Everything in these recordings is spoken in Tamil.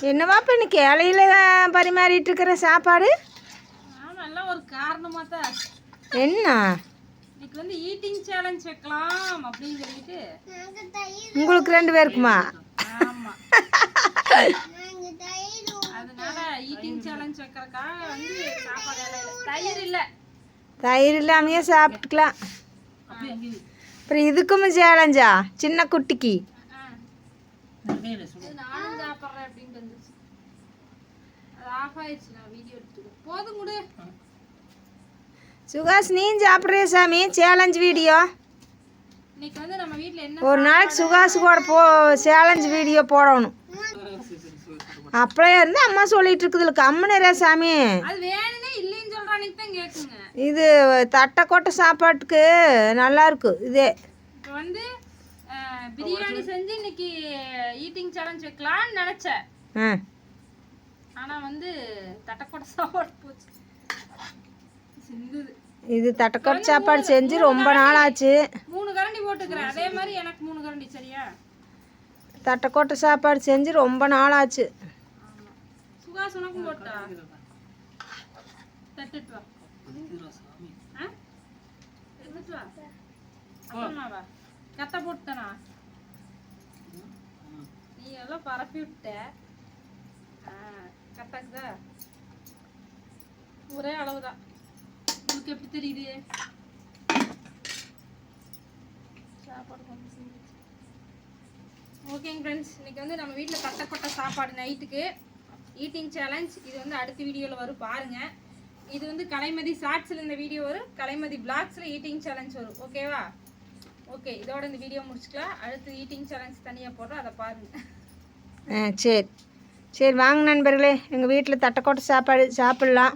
என்னவா இப்போ இன்னைக்கு இலையில பரிமாறிட்டு இருக்கிற சாப்பாடு? எல்லாம் ஒரு காரணமாக தான். என்ன இன்னைக்கு வந்து ஈட்டிங் சேலஞ்ச் வைக்கலாம் அப்படின்னு சொல்லிட்டு. உங்களுக்கு 2 பேருக்குமா? ஆமாம், அதனால ஈட்டிங் சேலஞ்ச் வைக்கிறதுக்காக வந்து சாப்பாடு தயிர் இல்லை. தயிர் இல்லாமையே சாப்பிட்டுக்கலாம். அப்புறம் இதுக்கும் சேலஞ்சா சின்ன குட்டிக்கு? நானும் சாப்பிட்றேன் அப்படின்ட்டு வந்துச்சு. அது ஆஃப் ஆயிடுச்சு. நான் வீடியோ எடுத்துக்கோ போதும் கூட. சுகாஷ் நீயும் சாப்பிட்றிய சாமி சேலஞ்ச் வீடியோ? இன்னைக்கு வந்து நம்ம வீட்டில் என்ன ஒரு நாளைக்கு சுகாஷ் கூட சேலஞ்ச் வீடியோ போடணும். அப்படியே இருந்து அம்மா சொல்லிட்டு இருக்குதுல கம்முனரா சாமி. அது வேணுனே இல்லைன்னு சொல்றானே தான் கேட்குங்க. இது தட்டை கொட்டை சாப்பாட்டுக்கு நல்லா இருக்கு. இதே இப்போ வந்து பிரியாணி செஞ்சு இன்னைக்கு ஈட்டிங் சேலஞ்ச் வைக்கலான்னு நினச்சேன். ஆனால் வந்து தட்டைக்கொட்டை சாப்பாடு போச்சு. சிந்துது. இது தட்டைக்கொட்டை சாப்பாடு செஞ்சு ரொம்ப நாள் ஆச்சு. 3 கரண்டி போட்டுக்கிறேன். அதே மாதிரி எனக்கு 3 கரண்டி சரியா? தட்டைக்கொட்டை சாப்பாடு செஞ்சு ரொம்ப நாள் ஆச்சு. சுகாஸ் உனக்கும் போட்டா? தட்டுட்டு வா. எடுத்துட்டு வா. அப்புறமாவா கத்த போட்டுதானா? நீ எல்லாம் பரப்பி விட்ட. கத்தாக்குதா? ஒரே அளவுதான். உங்களுக்கு எப்படி தெரியுது? சாப்பாடு கொஞ்சம் செஞ்சிச்சு. ஓகேங்க ஃப்ரெண்ட்ஸ், இன்னைக்கு வந்து நம்ம வீட்டில் தட்டைக்கொட்டை சாப்பாடு நைட்டுக்கு ஈட்டிங் சேலஞ்ச். இது வந்து அடுத்த வீடியோவில் வரும் பாருங்கள். இது வந்து கலைமதி ஷார்ட்ஸில் இந்த வீடியோ வரும், கலைமதி பிளாக்ஸில் ஈட்டிங் சேலஞ்ச் வரும். ஓகேவா? ஓகே, இதோட இந்த வீடியோ முடிச்சுக்கலாம். அடுத்து ஈட்டிங் சேலஞ்ச் தனியாக போடுறோம், அதை பாருங்கள். சரி சரி வாங்க நண்பர்களே, எங்கள் வீட்டில் தட்டைக்கொட்டை சாப்பாடு சாப்பிட்லாம்.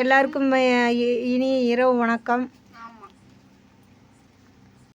எல்லாருக்கும் இனிய இரவு வணக்கம்.